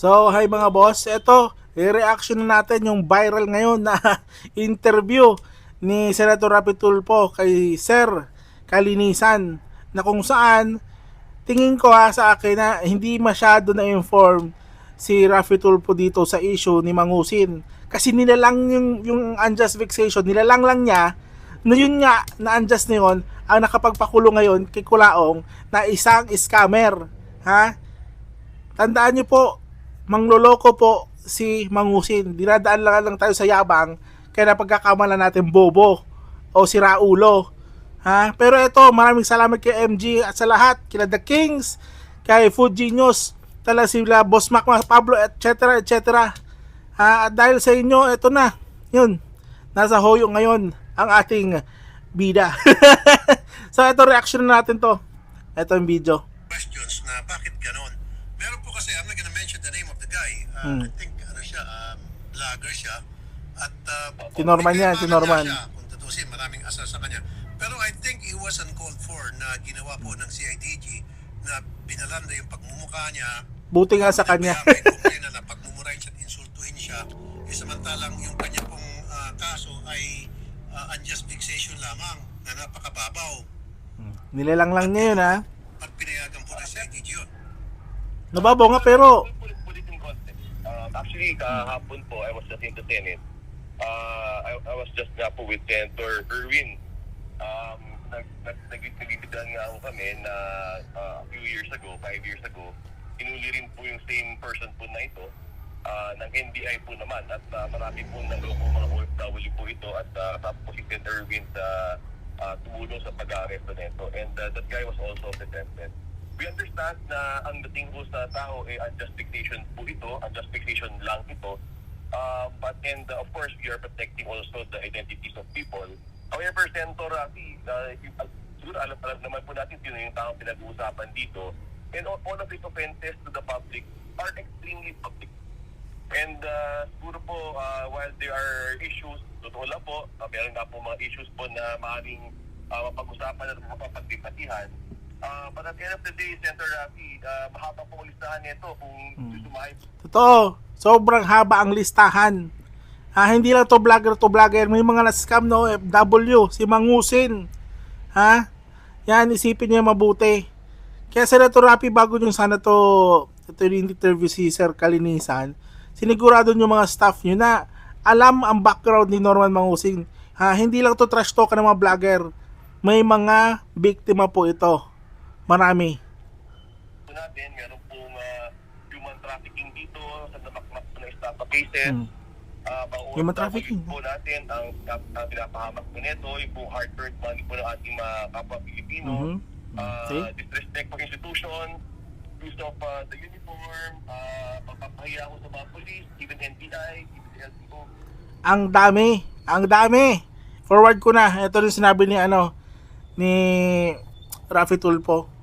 So, hi mga boss. Ito, i-reaction na natin yung viral ngayon na interview ni Senator Rapi Tulfo kay Sir Kalinisan, na kung saan tingin ko sa akin na hindi masyado na-inform si Rafi Tulfo dito sa issue ni Mangusin. Kasi nilalang yung unjust vexation, nilalang lang niya na yun nga, na unjust na yun, ang nakapagpakulong ngayon kay Kulaong na isang scammer. Ha? Tandaan niyo po, mangloloko po si Mangusin. Dinadaan lang tayo sa yabang, kaya napagkakamala natin bobo o si Raulo. Ha? Pero ito, maraming salamat kay MG at sa lahat, kila The Kings, kay Food Genius, tala sila Boss Mac, Pablo, etc. etc. Ha? At dahil sa inyo, ito na, yun, nasa hoyo ngayon ang ating bida. So ito, reaction natin to. Ito yung video. Questions na bakit ganon. Meron po kasi, I'm not gonna mention the name of the guy. I think ano siya, vlogger siya. At Tinorman yan, tinorman. siya, kung tutusin, maraming asal sa kanya. Pero I think it was uncalled for na ginawa po ng CIDG na binalanda yung pagmumukha niya. Buti nga sa kanya. Na pagmumurahin siya at insultuhin siya. Samantalang yung kanya pong kaso ay unjust vexation lamang na napakababaw. Nilalang lang niya yun, ha. At pinayagan po ng CIDG yun. Nababaw nga pero Politin context. Actually, kahapon po, I was just in the Senate. I was just nga po with Senator Erwin. Nag-ibitan nga ako kami na a few years ago, 5 years ago, inuli rin po yung same person po na ito ng NBI po naman at marami po naloko mga OFW po ito at tapos po si Senator Erwin sa tumulong sa pag-aresto nito and that guy was also presented. We understand na ang dating po sa tao ay unjust fixation po ito, unjust fixation lang ito. And of course, we are protecting also the identities of people. However, Senator Rafi, siguro alam naman po natin sino yung taong pinag-uusapan dito. And all of these offenses to the public are extremely public. And siguro po, while there are issues, totoo lang po, meron nga po mga issues po na maaaring mapag-usapan at mapapagdebatihan. But at the end of the day, Senator Rafi, mahaba pong listahan nito kung susumahin. totoo, sobrang haba ang listahan. Hindi lang to vlogger, may mga na-scam na OFW, si Mangusin. Yan, isipin niyo mabuti. Kaya Senator Rapi, bago nyo sana ito yung interview si Sir Kalinisan, sinigurado nyo mga staff nyo na alam ang background ni Norman Mangusin. Hindi lang to trash talk ng mga vlogger. May mga biktima po ito. Marami. Natin, meron pong human trafficking dito sa namakmak na estafa cases. Human trafficking po natin ang pinapahamak po nito, yung pong hard-earned money po ng ating mga kapwa Pilipino. Disrespect for institution, use of the uniform, pagpapahiya ko sa mga police, even NBI, even LTO. Ang dami. Forward ko na. Ito rin sinabi ni Rafi Tulfo.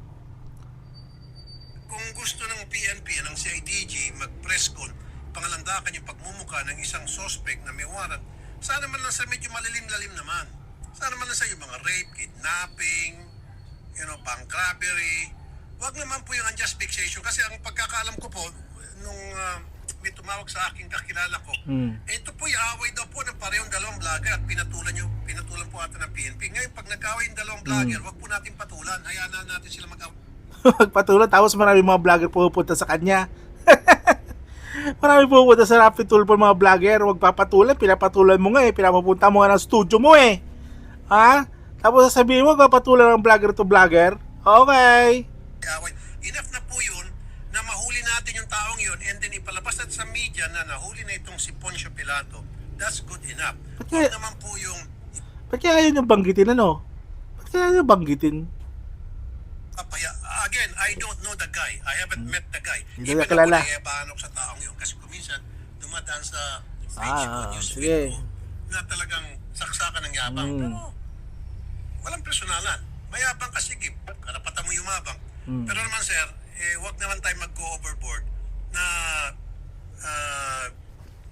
Kung gusto ng PNP, ng CIDG, mag-press con, pangalandakan yung pagmumukha ng isang suspect na may warrant, sana man lang sa medyo malilim-lalim naman. Sana man lang sa yung mga rape, kidnapping, bank robbery. Wag naman po yung unjust vexation kasi ang pagkakaalam ko po, nung may tumawag sa aking kakilala ko, ito po yung away daw po ng parehong dalawang vlogger at pinatulan po ata ng PNP. Ngayon, pag nag-away yung dalawang vlogger, wag po natin patulan. Hayaan na natin sila mag-away. Magpatuloy, tapos marami mga vlogger pupunta sa kanya. Marami pupunta sa Rafi Tulfo mga vlogger, wag papatulan, pinapatulan mo nga pinapapunta mo nga ng studio mo tapos sasabihin mo, wag papatulan ng vlogger to vlogger. Okay. Enough na po yun na mahuli natin yung taong yun and then ipalabas natin sa media na nahuli na itong si Poncio Pilato. That's good enough. Huwag naman po yung Ba't kaya ayaw niyong banggitin Ba't kaya ayaw niyong banggitin? Again, I don't know the guy. I haven't met the guy. Hindi Even na kilala. ako naiyabanok sa taong yun. Kasi kuminsan, dumadaan sa Facebook, news sige. feed ko, na talagang saksakan ng yabang. Pero walang personalan. Mayabang ka, sige. Karapatan mo yumabang. Pero naman, sir, wag naman tayo mag-go overboard na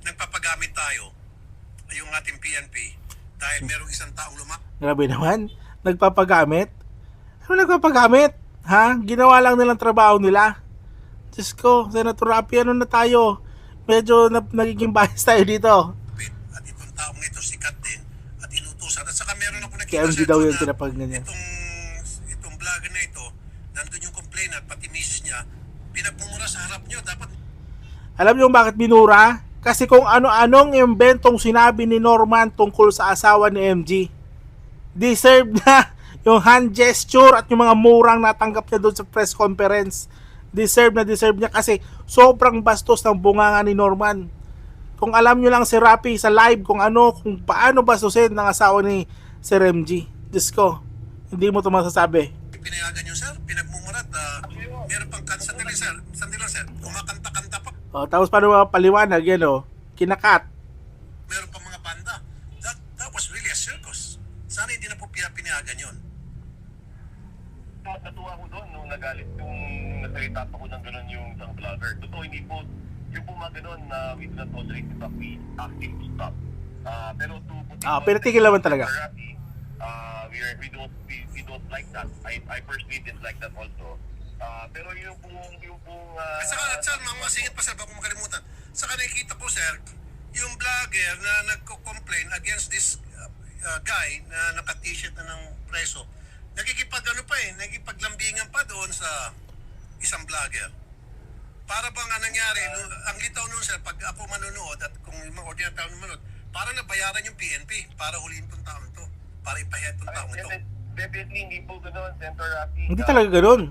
nagpapagamit tayo yung ating PNP dahil merong isang taong Grabe naman. Nagpapagamit? Ano nagpapagamit? Ginawa lang nilang trabaho nila. Diyos ko, Senator Rapi, ano na tayo? Medyo nagiging bias tayo dito. At itong taong ito, sikat din, at inutusan. At saka meron ako Kay nakita MG sir daw doon yung na pinapagganyan. itong vlogger na ito, nandun yung complainant, pati misis niya, pinagmumura sa harap niyo. Dapat Alam niyo bakit binura? Kasi kung ano-anong inventong sinabi ni Norman tungkol sa asawa ni MG, deserve na yung hand gesture at yung mga murang natanggap niya doon sa press conference. Deserve niya kasi sobrang bastos ng bunganga ni Norman. Kung alam nyo lang si Rapi sa live kung paano bastusin ng asawa ni Sir MG. Diyos ko, hindi mo ito masasabi. pinayagan niyo sir, pinagmumura at meron pang sandali lang sir, kumakanta-kanta pa. O, tapos paano paliwanag yan kinakat. Meron pang mga banda. That was really a circus. Sana hindi na po pinayagan yun. Natuwa ko doon nung nagalit yung nasalita pa ko ng gano'n yung isang vlogger. Totoo, hindi po yung mga gano'n na we do not tolerate it, we ask him to stop. Pero to put it Pinatigil naman talaga. We don't like that. I personally didn't like that also. Pero yung At saka, sir, masingit pa sir, baka makalimutan. Saka nakikita ko sir, yung vlogger na nagko-complain against this guy na naka-t-shirt na ng preso, nagigipaglambingan pa doon sa isang vlogger. Para bang nangyari, ang litaw nun sir, pag ako manunood at kung yung mga ordinary tao manonood, parang nabayaran yung PNP para huliin tong taong to, para ipahiya tong taong ito. Definitely hindi po gano'n, Senator Rafi. Hindi talaga gano'n.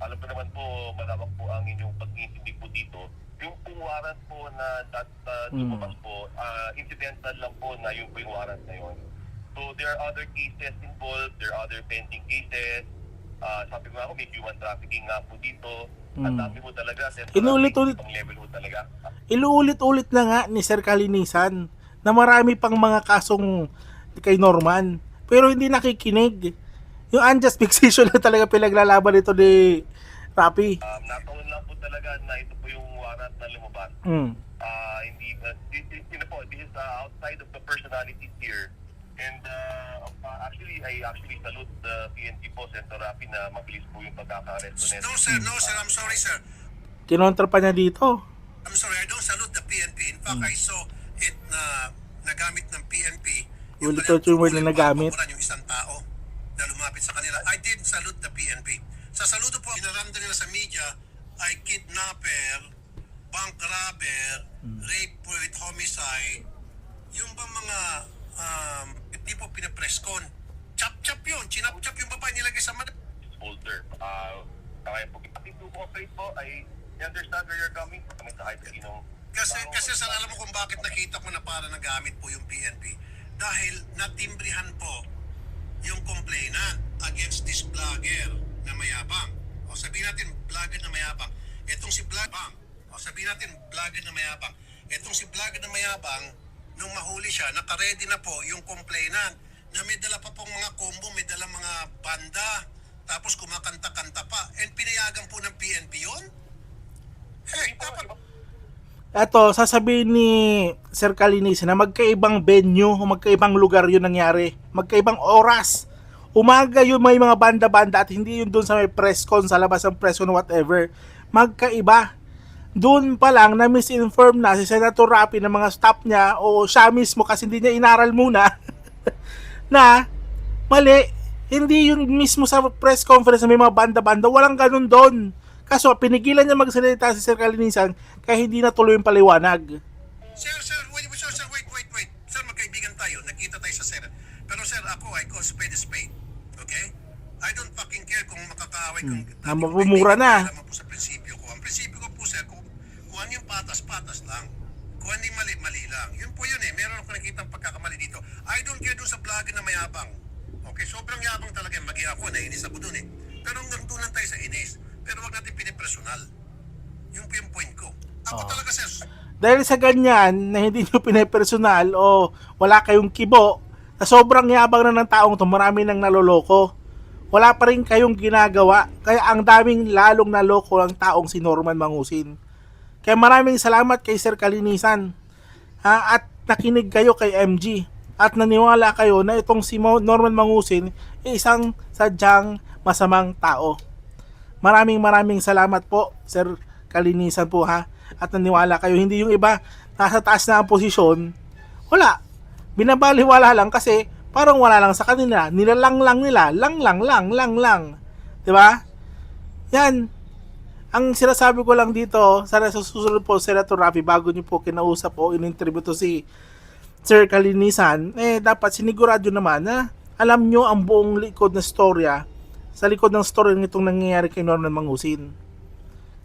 Alam ko naman po, malawak po ang inyong pag-iintindi po dito. Yung pong warrant po na lumabas po, incidental lang po na yung po yung warrant na yun. So there are other cases involved, there are other pending cases. Sabi ko nga ako, may human trafficking nga po dito. Ang dami po talaga, Senator Inuulit-ulit. Rafi, level po talaga. Inuulit-ulit na nga ni Sir Kalinisan na marami pang mga kasong kay Norman. Pero hindi nakikinig. Yung unjust vexation na talaga pinaglalaban nito ni Rapi. Nataon lang po talaga na ito po yung warrant na lumabas. Hindi, this is outside of the personalities here. And I actually salute the PNP po, Senator Rafi, na mabilis po yung pagkaka-arresto nito. No sir, I'm sorry sir. Kinontra pa niya dito. I'm sorry, I don't salute the PNP. In fact, I saw it na nagamit ng PNP Ulit-ulit yung word na nagamit. yung isang tao na lumapit sa kanila. I did salute the PNP. Sa saludo po, inaramda nila sa media ay kidnapper, bank robber, rape with homicide. Yung ba mga hindi po pinapreskon. Chop-chop yun. Chinap-chop yung babae nilagay sa Folder. Kaya po, I to cooperate po, I understand where you're coming from. Sa kahit sinong Kasi sir, alam mo kung bakit nakita ko na para nagamit po yung PNP. Dahil natimbrihan po yung complainant against this vlogger na mayabang. O sabihin natin, vlogger na mayabang. Etong si vlogger, Etong si vlogger na mayabang, nung mahuli siya, nakaredy na po yung complainant na may dala pa pong mga combo, may dala mga banda, tapos kumakanta-kanta pa. And pinayagan po ng PNP yun? Dapat Eto, sasabihin ni Sir Kalinisan na magkaibang venue o magkaibang lugar yun nangyari. Magkaibang oras. Umaga yun may mga banda-banda at hindi yun doon sa may press con, sa labas ng press con, whatever. Magkaiba. Doon pa lang na misinform na si Senator Rapi ng mga staff niya o siya mismo kasi hindi niya inaral muna na mali. Hindi yun mismo sa press conference na may mga banda-banda. Walang ganun doon. Kaso pinigilan niya magsalita si Sir Kalinisan kaya hindi natuloy yung paliwanag. Sir, wait. Sir, magkaibigan tayo. Nakita tayo sa Senate. Pero sir, ako, I call spade a spade. Okay? I don't fucking care kung makakaaway kung Mapumura na. Alam mo po sa prinsipyo ko. Ang prinsipyo ko po, sir, kung ano yung patas-patas lang. Kung ano yung mali lang. Yun po yun eh. Meron ako nakitang pagkakamali dito. I don't care dun sa vlogger na mayabang. Okay? Sobrang yabang talaga. Magi ako. Nainis ako dun eh. Pero hanggang doon lang tayo sa inis. Pero wag natin pinipersonal. Yung po yung point ko. Ako talaga, sir. Dahil sa ganyan na hindi nyo pinipersonal o wala kayong kibo, na sobrang yabang na ng taong to, marami nang naloloko. Wala pa rin kayong ginagawa. Kaya ang daming lalong naloko ang taong si Norman Mangusin. Kaya maraming salamat kay Sir Kalinisan. At nakinig kayo kay MG. At naniwala kayo na itong si Norman Mangusin ay isang sadyang masamang tao. Maraming salamat po, Sir kalinisan po ha. At naniwala kayo, hindi yung iba nasa taas na ang posisyon, wala. Binabaliwala lang kasi parang wala lang sa kanila. Nilalang lang nila, lang. 'Di ba? Yan. Ang sinasabi ko lang dito, sana sa susunod po, Senator Rafi, bago niyo po kinausap o in-interview to si Sir Kalinisan, dapat sinigurado naman na alam nyo ang buong likod na storya sa likod ng story nitong nangyayari kay Norman Mangusin.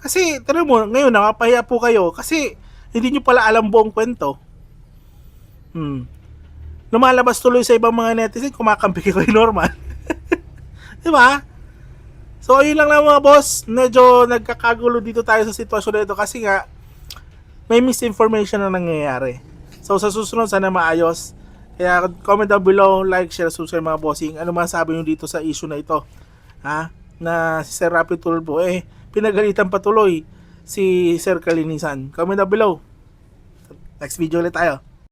Kasi, tira mo, ngayon nakapahiya po kayo kasi hindi nyo pala alam buong kwento. Lumalabas tuloy sa ibang mga netizen, kumakampi kay Norman. Di ba? So, ayun lang mga boss. Medyo nagkakagulo dito tayo sa sitwasyon na ito kasi nga, may misinformation na nangyayari. So, sa susunod, sana maayos. Kaya, comment down below, like, share, subscribe mga bossing. Ano masabi nyo dito sa issue na ito? Ha? Na si Sir Rapi Tulfo, pinagalitan patuloy si Sir Kalinisan. Comment down below. Next video ulit tayo.